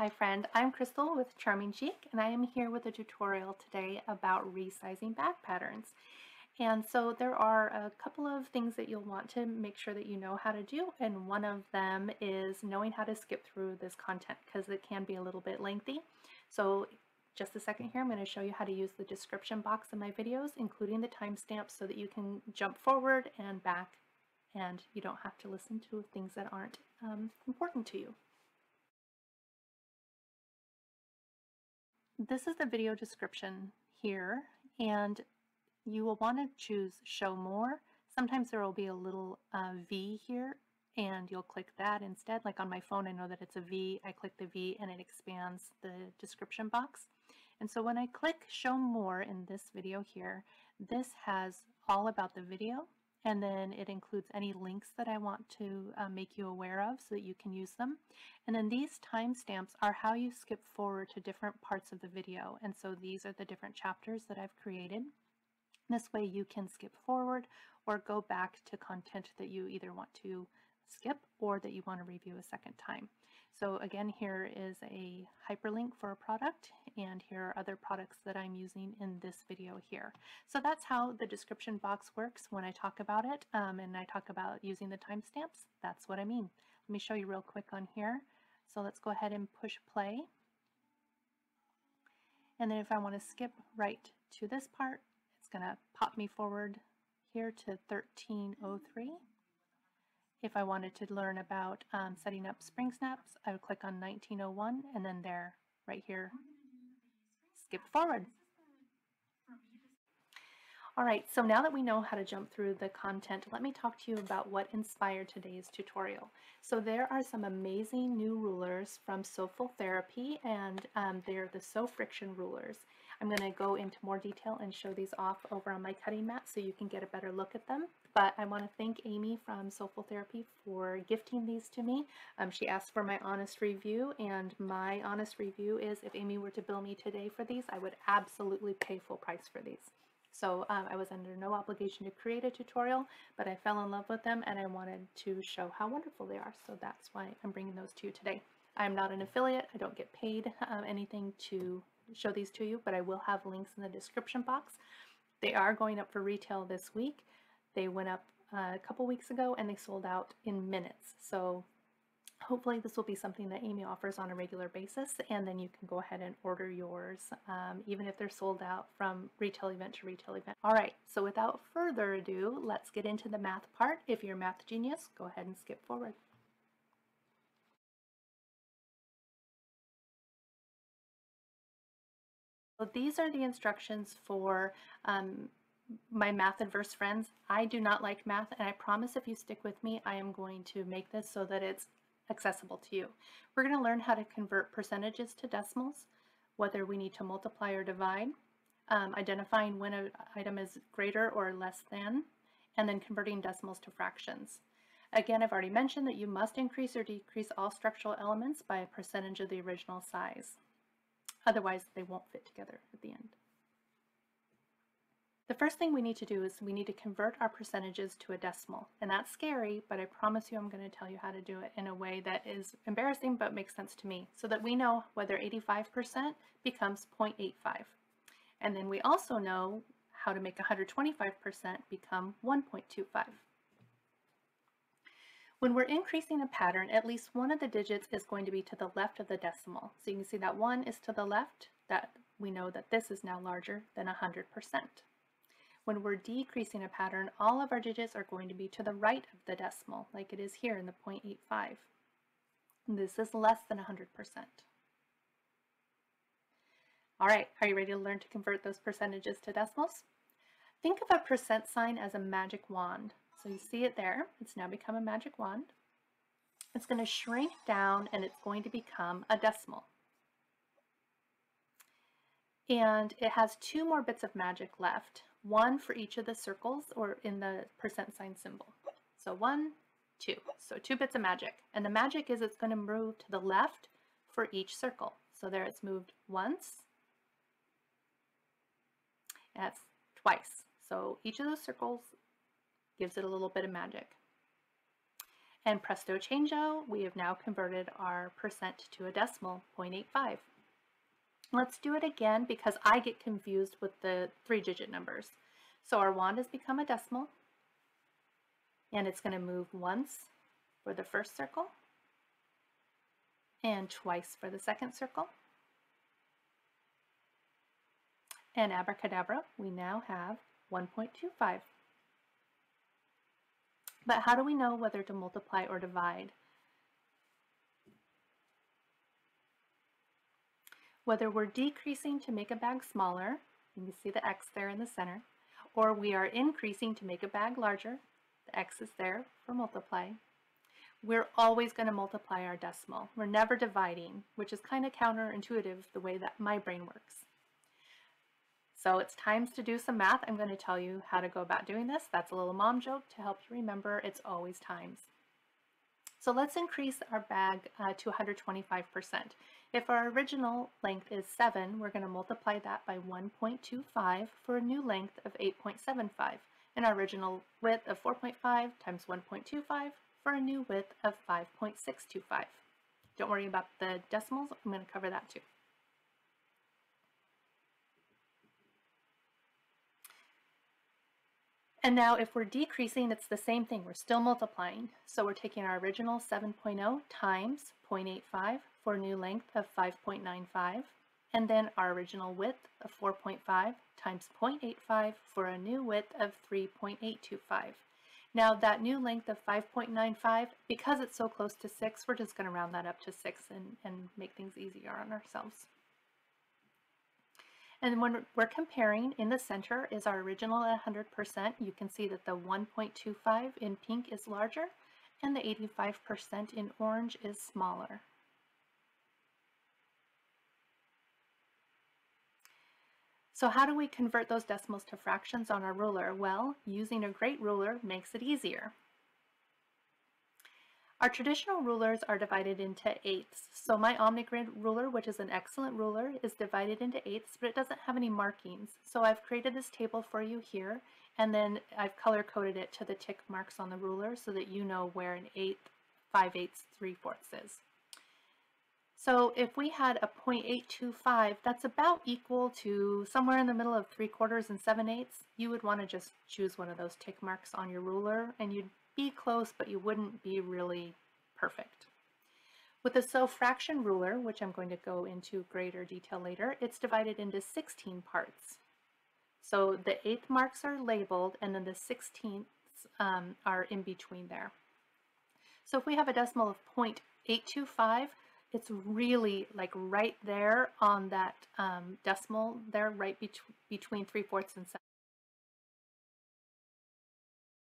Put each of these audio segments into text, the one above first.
Hi friend, I'm Crystal with Charming Chic, and I am here with a tutorial today about resizing back patterns. And so there are a couple of things that you'll want to make sure that you know how to do, and one of them is knowing how to skip through this content because it can be a little bit lengthy. So just a second here, I'm going to show you how to use the description box in my videos, including the timestamps, so that you can jump forward and back and you don't have to listen to things that aren't important to you. This is the video description here, and you will want to choose Show More. Sometimes there will be a little V here, and you'll click that instead. Like on my phone, I know that it's a V. I click the V, and it expands the description box. And so when I click Show More in this video here, this has all about the video, and then it includes any links that I want to make you aware of so that you can use them. And then these timestamps are how you skip forward to different parts of the video. And so these are the different chapters that I've created. This way you can skip forward or go back to content that you either want to skip or that you want to review a second time. So again, here is a hyperlink for a product, and here are other products that I'm using in this video here. So that's how the description box works when I talk about it, and I talk about using the timestamps. That's what I mean. Let me show you real quick on here. So let's go ahead and push play. And then if I want to skip right to this part, it's going to pop me forward here to 1303. If I wanted to learn about setting up spring snaps, I would click on 1901, and then there, right here, skip forward. All right, so now that we know how to jump through the content, let me talk to you about what inspired today's tutorial. So there are some amazing new rulers from SewFul Therapy, and they're the SewFraction Rulers. I'm going to go into more detail and show these off over on my cutting mat so you can get a better look at them. But I want to thank Amy from SewFul Therapy for gifting these to me. She asked for my honest review, and my honest review is if Amy were to bill me today for these, I would absolutely pay full price for these. So I was under no obligation to create a tutorial, but I fell in love with them and I wanted to show how wonderful they are. So that's why I'm bringing those to you today. I'm not an affiliate. I don't get paid anything to show these to you, but I will have links in the description box. They are going up for retail this week. They went up a couple weeks ago and they sold out in minutes. So hopefully this will be something that Amy offers on a regular basis, and then you can go ahead and order yours, even if they're sold out from retail event to retail event. All right, so without further ado, let's get into the math part. If you're a math genius, go ahead and skip forward. So these are the instructions for my math adverse friends. I do not like math, and I promise if you stick with me, I am going to make this so that it's accessible to you. We're going to learn how to convert percentages to decimals, whether we need to multiply or divide, identifying when an item is greater or less than, and then converting decimals to fractions. Again, I've already mentioned that you must increase or decrease all structural elements by a percentage of the original size. Otherwise, they won't fit together at the end. The first thing we need to do is we need to convert our percentages to a decimal. And that's scary, but I promise you I'm going to tell you how to do it in a way that is embarrassing but makes sense to me, so that we know whether 85% becomes 0.85. And then we also know how to make 125% become 1.25. When we're increasing a pattern, at least one of the digits is going to be to the left of the decimal. So you can see that 1 is to the left. That we know that this is now larger than 100%. When we're decreasing a pattern, all of our digits are going to be to the right of the decimal, like it is here in the 0.85. This is less than 100%. All right, are you ready to learn to convert those percentages to decimals? Think of a percent sign as a magic wand. So you see it there. It's now become a magic wand. It's going to shrink down and it's going to become a decimal. And it has 2 more bits of magic left, 1 for each of the circles or in the percent sign symbol. So 1, 2. So 2 bits of magic. And the magic is it's going to move to the left for each circle. So there it's moved once. And that's twice. So each of those circles gives it a little bit of magic. And presto changeo, we have now converted our percent to a decimal, 0.85. Let's do it again because I get confused with the 3-digit numbers. So our wand has become a decimal, and it's going to move once for the first circle and twice for the second circle. And abracadabra, we now have 1.25. But how do we know whether to multiply or divide? Whether we're decreasing to make a bag smaller, you can see the X there in the center, or we are increasing to make a bag larger, the X is there for multiply, we're always going to multiply our decimal. We're never dividing, which is kind of counterintuitive the way that my brain works. So it's time to do some math. I'm going to tell you how to go about doing this. That's a little mom joke to help you remember it's always times. So let's increase our bag to 125%. If our original length is 7, we're going to multiply that by 1.25 for a new length of 8.75, and our original width of 4.5 times 1.25 for a new width of 5.625. Don't worry about the decimals, I'm going to cover that too. And now if we're decreasing, it's the same thing. We're still multiplying. So we're taking our original 7.0 times 0.85 for a new length of 5.95, and then our original width of 4.5 times 0.85 for a new width of 3.825. Now that new length of 5.95, because it's so close to 6, we're just going to round that up to 6 and make things easier on ourselves. And when we're comparing, in the center is our original at 100%. You can see that the 1.25 in pink is larger and the 85% in orange is smaller. So how do we convert those decimals to fractions on our ruler? Well, using a great ruler makes it easier. Our traditional rulers are divided into eighths. So my OmniGrid ruler, which is an excellent ruler, is divided into eighths, but it doesn't have any markings. So I've created this table for you here, and then I've color-coded it to the tick marks on the ruler so that you know where an eighth, 5/8, 3/4 is. So if we had a 0.825, that's about equal to somewhere in the middle of 3/4 and 7/8. You would want to just choose one of those tick marks on your ruler, and you'd be close, but you wouldn't be really perfect. With the SewFraction ruler, which I'm going to go into greater detail later, it's divided into 16 parts. So the eighth marks are labeled, and then the 16ths are in between there. So if we have a decimal of 0.825, it's really like right there on that decimal there, right between 3/4 and 7.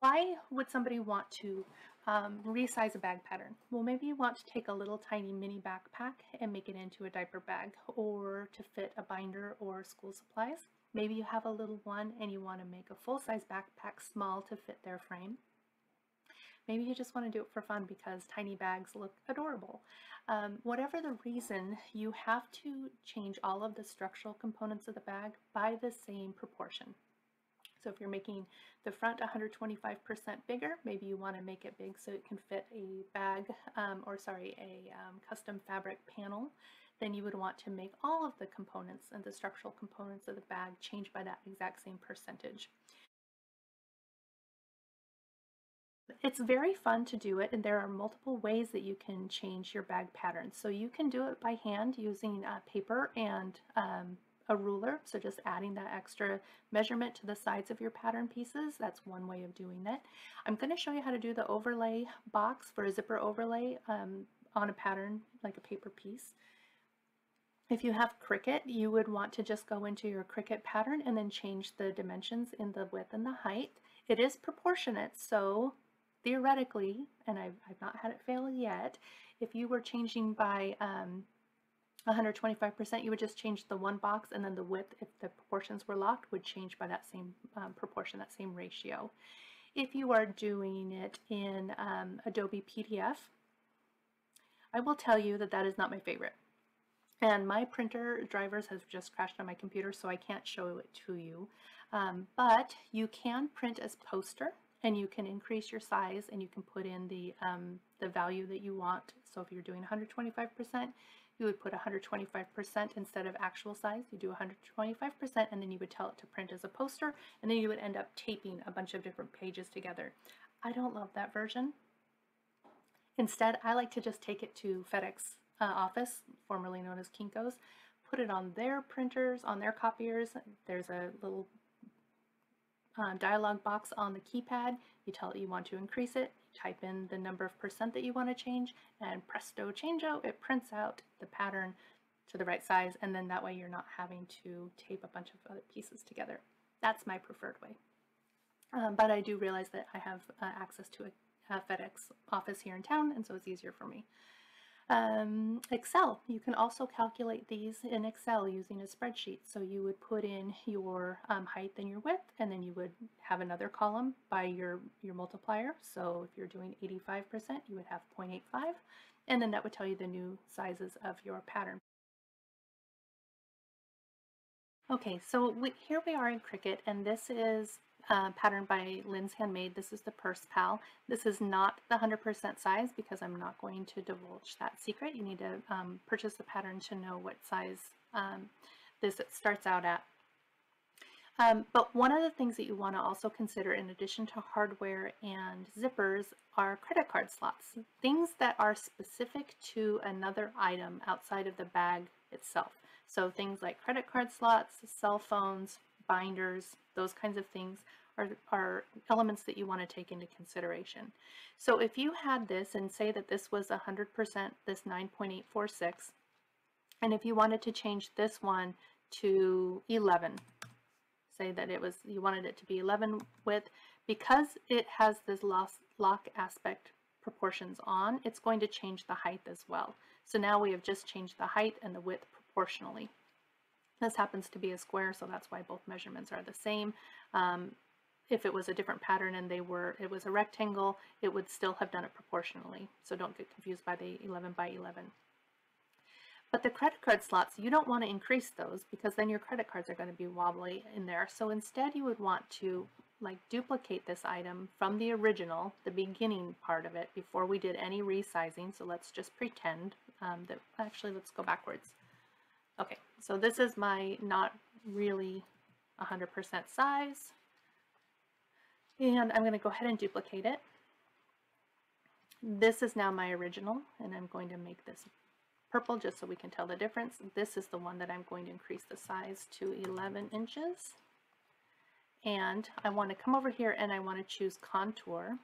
Why would somebody want to resize a bag pattern? Well, maybe you want to take a little tiny mini backpack and make it into a diaper bag, or to fit a binder or school supplies. Maybe you have a little one and you want to make a full-size backpack small to fit their frame. Maybe you just want to do it for fun because tiny bags look adorable. Whatever the reason, you have to change all of the structural components of the bag by the same proportion. So if you're making the front 125% bigger, maybe you want to make it big so it can fit a bag, custom fabric panel, then you would want to make all of the components and the structural components of the bag change by that exact same percentage. It's very fun to do it, and there are multiple ways that you can change your bag pattern. So you can do it by hand using paper and a ruler, so just adding that extra measurement to the sides of your pattern pieces. That's one way of doing it. I'm going to show you how to do the overlay box for a zipper overlay on a pattern like a paper piece. If you have Cricut, you would want to just go into your Cricut pattern and then change the dimensions in the width and the height. It is proportionate, so theoretically, and I've not had it fail yet, if you were changing by 125%, you would just change the one box, and then the width, if the proportions were locked, would change by that same proportion, that same ratio. If you are doing it in Adobe PDF, I will tell you that that is not my favorite. And my printer drivers have just crashed on my computer, so I can't show it to you. But you can print as poster, and you can increase your size, and you can put in the value that you want. So if you're doing 125%, you would put 125% instead of actual size. You do 125%, and then you would tell it to print as a poster, and then you would end up taping a bunch of different pages together. I don't love that version. Instead, I like to just take it to FedEx office, formerly known as Kinko's, put it on their printers, on their copiers. There's a little dialog box on the keypad. You tell it you want to increase it, you type in the number of percent that you want to change, and presto changeo, it prints out the pattern to the right size, and then that way you're not having to tape a bunch of other pieces together. That's my preferred way. But I do realize that I have access to a FedEx office here in town, and so it's easier for me. Excel, you can also calculate these in Excel using a spreadsheet. So you would put in your height and your width, and then you would have another column by your multiplier. So if you're doing 85%, you would have 0.85, and then that would tell you the new sizes of your pattern. Okay, so here we are in Cricut, and this is pattern by Lynn's Handmade. This is the Purse Pal. This is not the 100% size because I'm not going to divulge that secret. You need to purchase the pattern to know what size this starts out at. But one of the things that you want to also consider, in addition to hardware and zippers, are credit card slots. Things that are specific to another item outside of the bag itself. So things like credit card slots, cell phones, binders, those kinds of things are elements that you want to take into consideration. So if you had this, and say that this was 100%, this 9.846, and if you wanted to change this one to 11, say that you wanted it to be 11 width, because it has this lock aspect proportions on, it's going to change the height as well. So now we have just changed the height and the width proportionally. This happens to be a square, so that's why both measurements are the same. If it was a different pattern and it was a rectangle, it would still have done it proportionally. So don't get confused by the 11 by 11. But the credit card slots, you don't want to increase those because then your credit cards are going to be wobbly in there. So instead you would want to duplicate this item from the original, the beginning part of it, before we did any resizing. So let's just pretend that, actually let's go backwards. Okay, so this is my not really 100% size, and I'm going to go ahead and duplicate it. This is now my original, and I'm going to make this purple just so we can tell the difference. This is the one that I'm going to increase the size to 11 inches. And I want to come over here and I want to choose contour.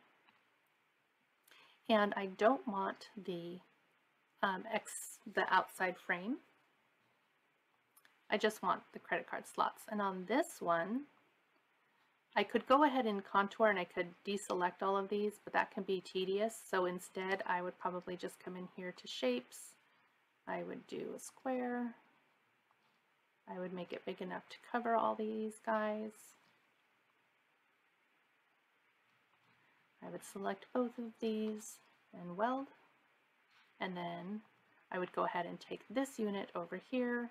And I don't want the outside frame. I just want the credit card slots. And on this one, I could go ahead and contour and I could deselect all of these, but that can be tedious. So instead, I would probably just come in here to shapes. I would do a square. I would make it big enough to cover all these guys. I would select both of these and weld. And then I would go ahead and take this unit over here.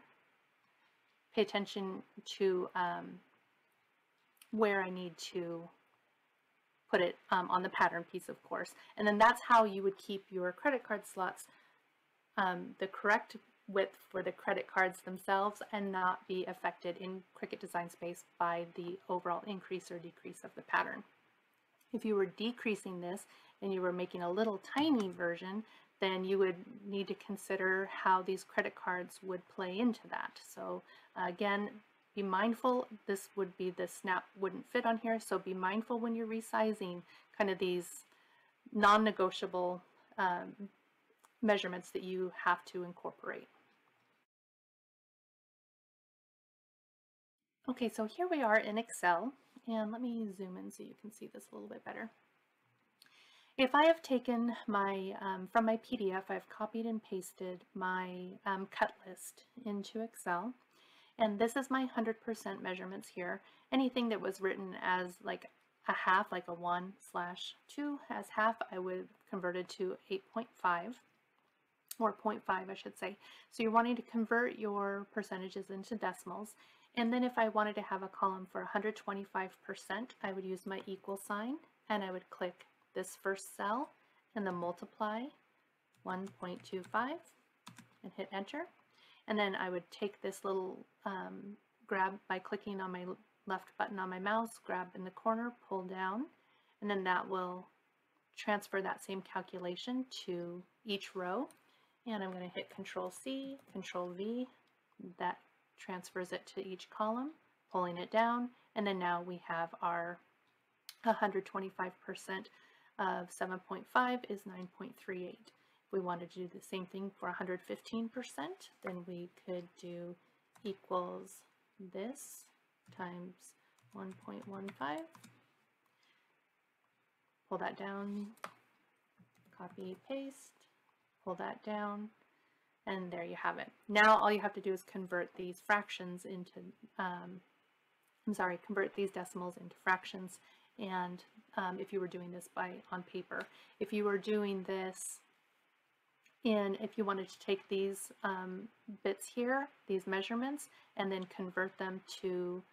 Pay attention to where I need to put it on the pattern piece, of course. And then that's how you would keep your credit card slots the correct width for the credit cards themselves and not be affected in Cricut Design Space by the overall increase or decrease of the pattern. If you were decreasing this and you were making a little tiny version, then you would need to consider how these credit cards would play into that. So again, be mindful, this would be the snap wouldn't fit on here, so be mindful when you're resizing kind of these non-negotiable measurements that you have to incorporate. Okay, so here we are in Excel, and let me zoom in so you can see this a little bit better. If I have taken my, from my PDF, I've copied and pasted my cut list into Excel, and this is my 100% measurements here. Anything that was written as like a half, like a 1/2 as half, I would convert it to 8.5, or 0.5 I should say. So you're wanting to convert your percentages into decimals. And then if I wanted to have a column for 125%, I would use my equal sign, and I would click this first cell and then multiply 1.25 and hit enter. And then I would take this little grab by clicking on my left button on my mouse, grab in the corner, pull down, and then that will transfer that same calculation to each row. And I'm going to hit Control C, Control V. That transfers it to each column, pulling it down, and then now we have our 125% of 7.5 is 9.38. If we wanted to do the same thing for 115%, then we could do equals this times 1.15. Pull that down, copy, paste, pull that down, and there you have it. Now all you have to do is convert these fractions into, convert these decimals into fractions. And if you were doing this on paper, if you were doing this if you wanted to take these bits here, these measurements, and then convert them to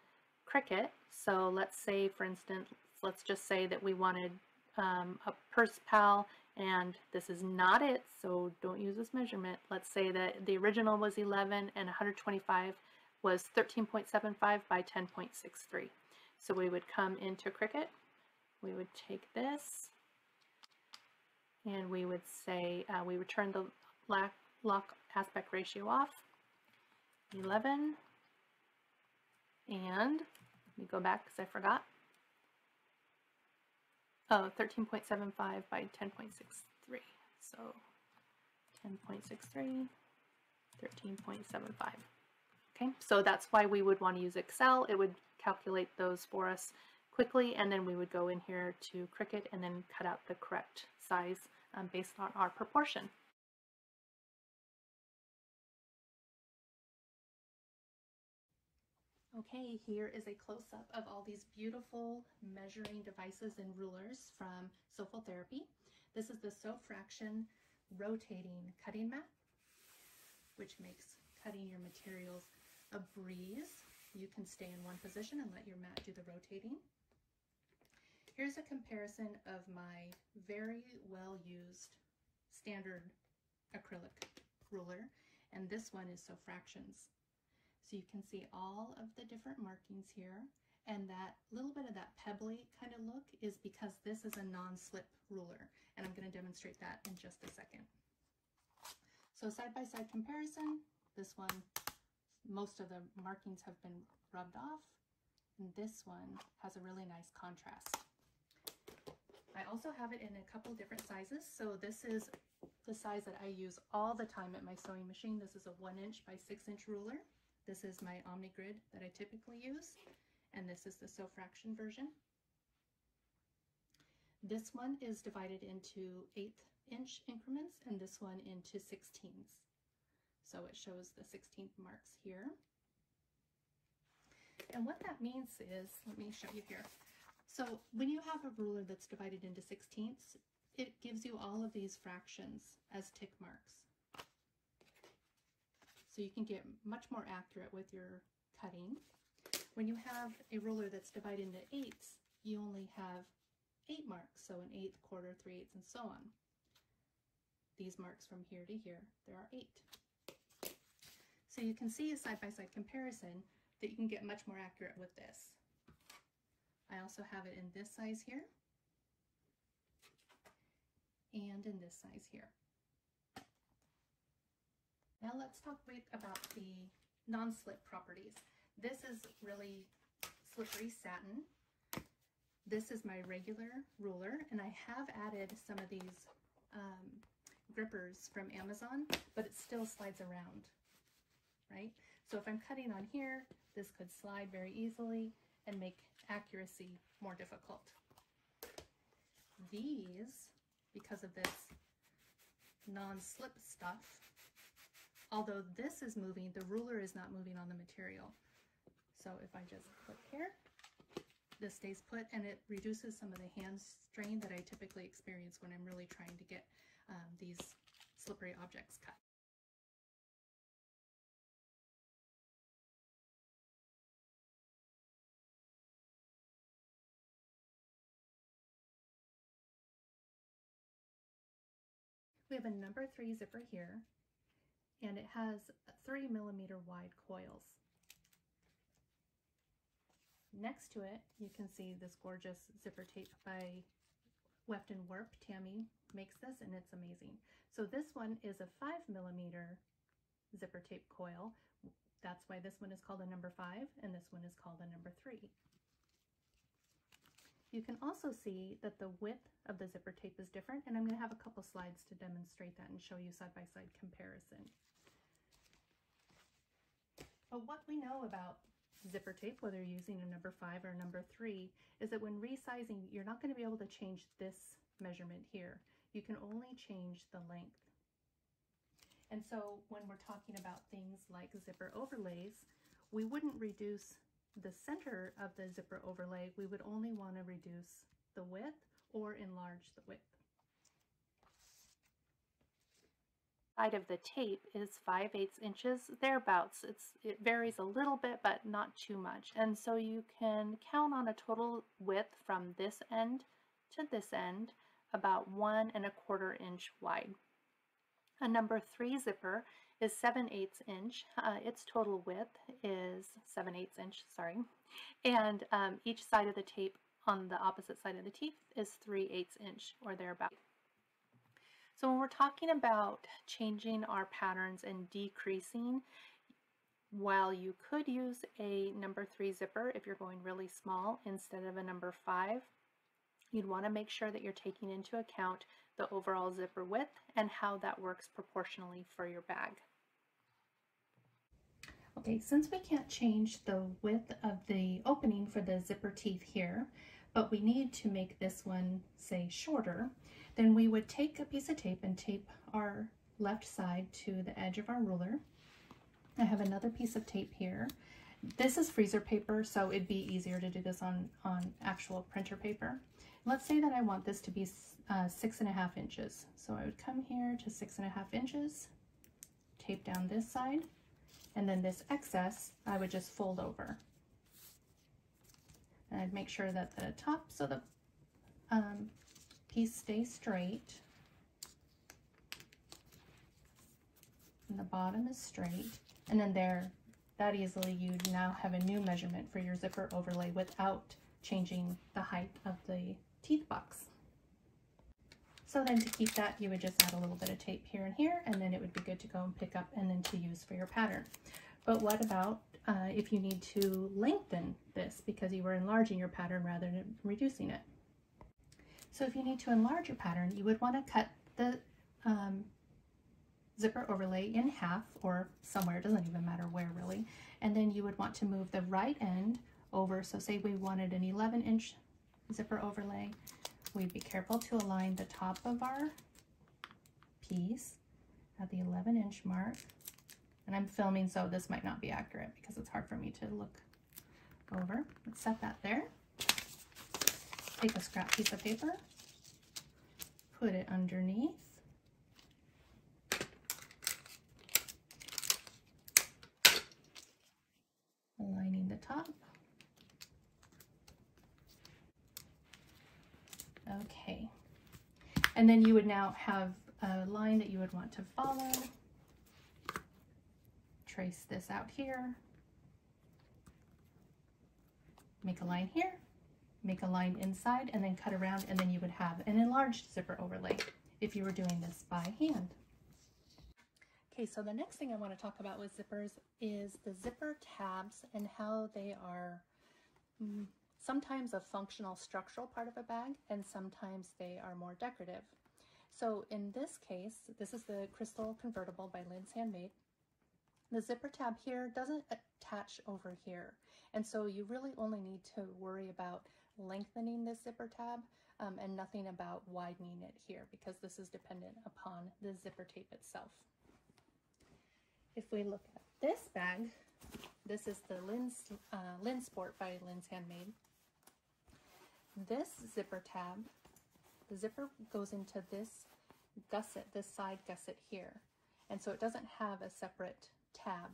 Cricut. So let's say, for instance, let's just say that we wanted a purse pal, and this is not it, so don't use this measurement. Let's say that the original was 11 and 125 was 13.75 by 10.63. So we would come into Cricut, we would take this, and we would say, we would turn the lock aspect ratio off, 11, and let me go back because I forgot. Oh, 13.75 by 10.63. So 10.63, 13.75. Okay, so that's why we would want to use Excel. It would calculate those for us quickly, and then we would go in here to Cricut and then cut out the correct size based on our proportion. Okay, here is a close-up of all these beautiful measuring devices and rulers from SewFul Therapy. This is the SewFraction Rotating Cutting Mat, which makes cutting your materials a breeze. You can stay in one position and let your mat do the rotating. Here's a comparison of my very well-used standard acrylic ruler, and this one is SewFractions. So you can see all of the different markings here, and that little bit of that pebbly kind of look is because this is a non-slip ruler, and I'm going to demonstrate that in just a second. So side-by-side comparison, this one, most of the markings have been rubbed off, and this one has a really nice contrast. I also have it in a couple different sizes. So this is the size that I use all the time at my sewing machine. This is a 1" by 6" ruler. This is my OmniGrid that I typically use, and this is the SewFraction version. This one is divided into 1/8" increments, and this one into 16ths. So it shows the 16th marks here. And what that means is, let me show you here. So when you have a ruler that's divided into 16ths, it gives you all of these fractions as tick marks. So you can get much more accurate with your cutting. When you have a ruler that's divided into 8ths, you only have 8 marks, so an 1/8, 1/4, 3/8, and so on. These marks from here to here, there are 8. So you can see a side-by-side comparison that you can get much more accurate with this. I also have it in this size here, and in this size here. Now let's talk about the non-slip properties. This is really slippery satin. This is my regular ruler, and I have added some of these grippers from Amazon, but it still slides around, right? So if I'm cutting on here, this could slide very easily and make accuracy more difficult. These, because of this non-slip stuff, although this is moving, the ruler is not moving on the material. So if I just click here, this stays put, and it reduces some of the hand strain that I typically experience when I'm really trying to get these slippery objects cut. We have a number 3 zipper here, and it has 3mm wide coils. Next to it, you can see this gorgeous zipper tape by Weft and Warp. Tammy makes this, and it's amazing. So this one is a 5mm zipper tape coil. That's why this one is called a number 5, and this one is called a number 3. You can also see that the width of the zipper tape is different, and I'm going to have a couple slides to demonstrate that and show you side-by-side comparison. But what we know about zipper tape, whether you're using a number 5 or a number 3, is that when resizing, you're not going to be able to change this measurement here. You can only change the length. And so when we're talking about things like zipper overlays, we wouldn't reduce the center of the zipper overlay. We would only want to reduce the width or enlarge the width. Side of the tape is 5/8 inches, thereabouts. It varies a little bit, but not too much. And so you can count on a total width from this end to this end about 1 1/4 inch wide. A number 3 zipper is 7/8 inch. Its total width is 7/8 inch, sorry. And each side of the tape on the opposite side of the tape is 3/8 inch or thereabouts. So when we're talking about changing our patterns and decreasing, while you could use a number 3 zipper if you're going really small instead of a number 5, you'd want to make sure that you're taking into account the overall zipper width and how that works proportionally for your bag. Okay, since we can't change the width of the opening for the zipper teeth here, but we need to make this one, say, shorter, then we would take a piece of tape and tape our left side to the edge of our ruler. I have another piece of tape here. This is freezer paper, so it'd be easier to do this on actual printer paper. Let's say that I want this to be 6.5 inches. So I would come here to 6.5 inches, tape down this side, and then this excess I would just fold over. And I'd make sure that the top so the piece stays straight and the bottom is straight, and then there, that easily you now have a new measurement for your zipper overlay without changing the height of the teeth box. So then to keep that, you would just add a little bit of tape here and here, and then it would be good to go and pick up and then to use for your pattern. But what about if you need to lengthen this because you were enlarging your pattern rather than reducing it? So if you need to enlarge your pattern, you would want to cut the zipper overlay in half or somewhere, it doesn't even matter where really, and then you would want to move the right end over. So say we wanted an 11-inch zipper overlay, we'd be careful to align the top of our piece at the 11-inch mark. And I'm filming, so this might not be accurate because it's hard for me to look over. Let's set that there. Take a scrap piece of paper, put it underneath, aligning the top. Okay, and then you would now have a line that you would want to follow. Trace this out here, make a line here, make a line inside, and then cut around, and then you would have an enlarged zipper overlay if you were doing this by hand. Okay, so the next thing I want to talk about with zippers is the zipper tabs and how they are sometimes a functional structural part of a bag, and sometimes they are more decorative. So in this case, this is the Crystal Convertible by Lynn's Handmade. The zipper tab here doesn't attach over here, and so you really only need to worry about lengthening this zipper tab and nothing about widening it here, because this is dependent upon the zipper tape itself. If we look at this bag, this is the Lynn Sport by Lynn's Handmade. This zipper tab, the zipper goes into this gusset, this side gusset here, and so it doesn't have a separate tab.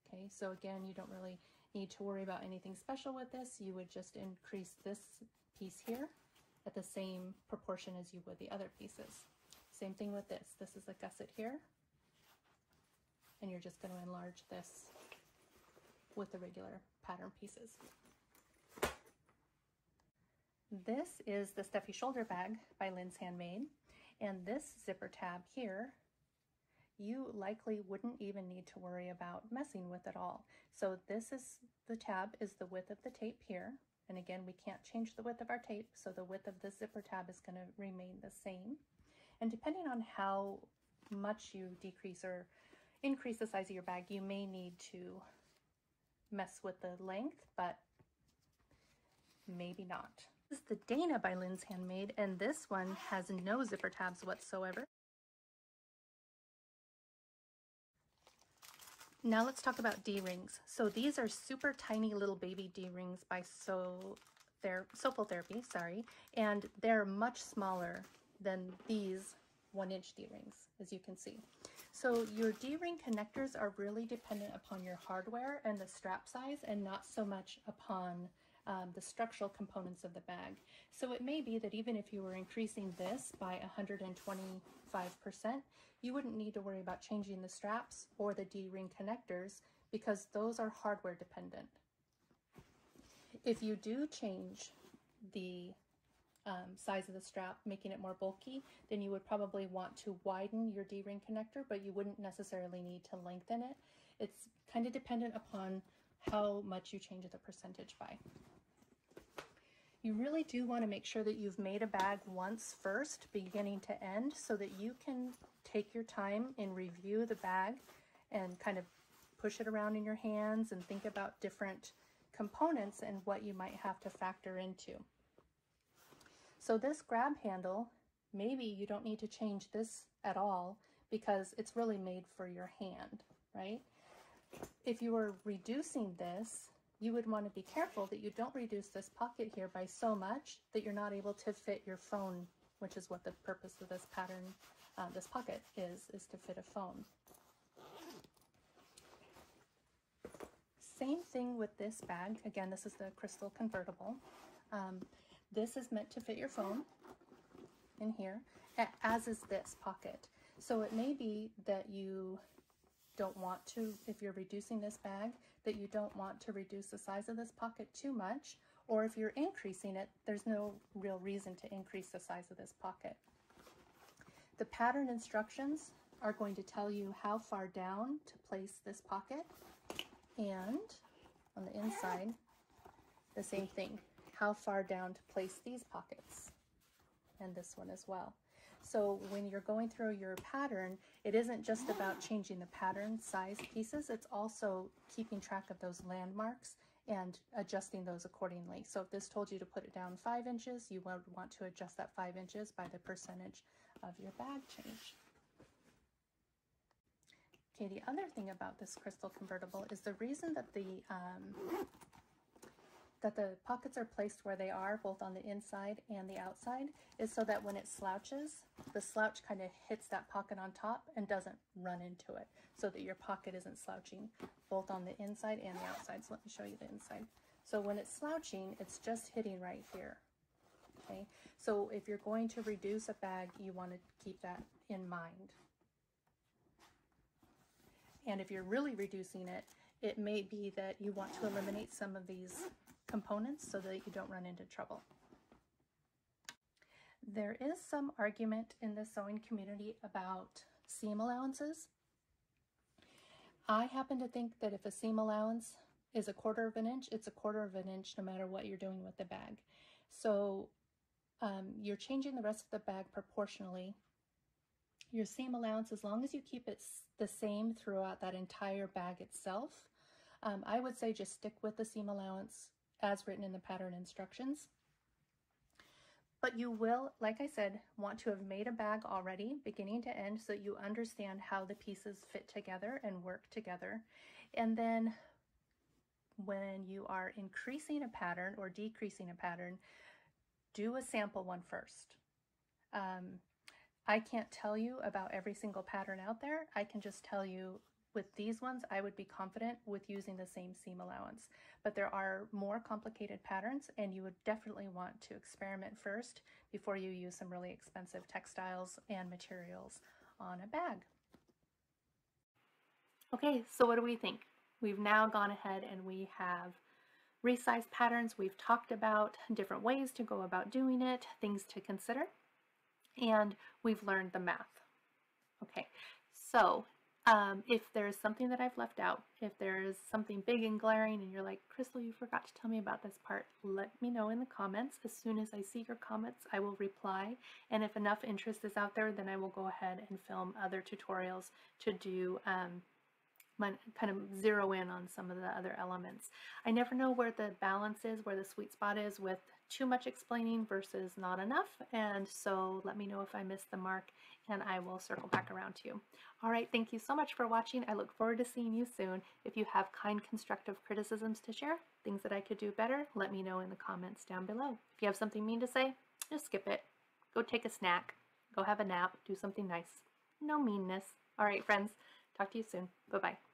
Okay, so again, you don't really need to worry about anything special with this. You would just increase this piece here at the same proportion as you would the other pieces. Same thing with this. This is a gusset here, and you're just going to enlarge this with the regular pattern pieces. This is the Stuffy Shoulder Bag by Lynn's Handmade, and this zipper tab here you likely wouldn't even need to worry about messing with at all. So this is, the tab is the width of the tape here, and again we can't change the width of our tape, so the width of the zipper tab is going to remain the same. And depending on how much you decrease or increase the size of your bag, you may need to mess with the length, but maybe not. This is the Dana by Lynn's Handmade, and this one has no zipper tabs whatsoever. Now let's talk about D-rings. So these are super tiny little baby D-rings by SewFul Therapy, sorry, and they're much smaller than these 1-inch D-rings, as you can see. So your D-ring connectors are really dependent upon your hardware and the strap size, and not so much upon the structural components of the bag. So it may be that even if you were increasing this by 125%, you wouldn't need to worry about changing the straps or the D-ring connectors because those are hardware dependent. If you do change the size of the strap, making it more bulky, then you would probably want to widen your D-ring connector, but you wouldn't necessarily need to lengthen it. It's kind of dependent upon how much you change the percentage by. You really do want to make sure that you've made a bag once first, beginning to end, so that you can take your time and review the bag and kind of push it around in your hands and think about different components and what you might have to factor into. So this grab handle, maybe you don't need to change this at all because it's really made for your hand, right? If you were reducing this, you would want to be careful that you don't reduce this pocket here by so much that you're not able to fit your phone, which is what the purpose of this pattern, this pocket is to fit a phone. Same thing with this bag. Again, this is the crystal convertible. This is meant to fit your phone in here, as is this pocket. So it may be that you don't want to, if you're reducing this bag, that you don't want to reduce the size of this pocket too much, or if you're increasing it, there's no real reason to increase the size of this pocket. The pattern instructions are going to tell you how far down to place this pocket, and on the inside, the same thing, how far down to place these pockets, and this one as well. So when you're going through your pattern, it isn't just about changing the pattern size pieces, it's also keeping track of those landmarks and adjusting those accordingly. So if this told you to put it down 5 inches, you would want to adjust that 5 inches by the percentage of your bag change. Okay, the other thing about this crystal convertible is the reason that the pockets are placed where they are, both on the inside and the outside, is so that when it slouches, the slouch kind of hits that pocket on top and doesn't run into it, so that your pocket isn't slouching both on the inside and the outside. So let me show you the inside. So when it's slouching, it's just hitting right here. Okay, so if you're going to reduce a bag, you want to keep that in mind. And if you're really reducing it, it may be that you want to eliminate some of these components so that you don't run into trouble. There is some argument in the sewing community about seam allowances. I happen to think that if a seam allowance is 1/4 of an inch, it's 1/4 of an inch no matter what you're doing with the bag. So you're changing the rest of the bag proportionally. Your seam allowance, as long as you keep it the same throughout that entire bag itself, I would say just stick with the seam allowance as written in the pattern instructions. But you will, like I said, want to have made a bag already, beginning to end, so that you understand how the pieces fit together and work together. And then when you are increasing a pattern or decreasing a pattern, do a sample one first. I can't tell you about every single pattern out there. I can just tell you with these ones, I would be confident with using the same seam allowance. But there are more complicated patterns, and you would definitely want to experiment first before you use some really expensive textiles and materials on a bag. Okay, so what do we think? We've now gone ahead and we have resized patterns. We've talked about different ways to go about doing it, things to consider, and we've learned the math. Okay, so if there's something that I've left out, if there's something big and glaring and you're like, Crystal, you forgot to tell me about this part, let me know in the comments. As soon as I see your comments, I will reply. And if enough interest is out there, then I will go ahead and film other tutorials to do kind of zero in on some of the other elements. I never know where the balance is, where the sweet spot is with too much explaining versus not enough, and so let me know if I missed the mark and I will circle back around to you. All right, thank you so much for watching. I look forward to seeing you soon. If you have kind, constructive criticisms to share, things that I could do better, let me know in the comments down below. If you have something mean to say, just skip it. Go take a snack. Go have a nap. Do something nice. No meanness. All right, friends. Talk to you soon. Bye-bye.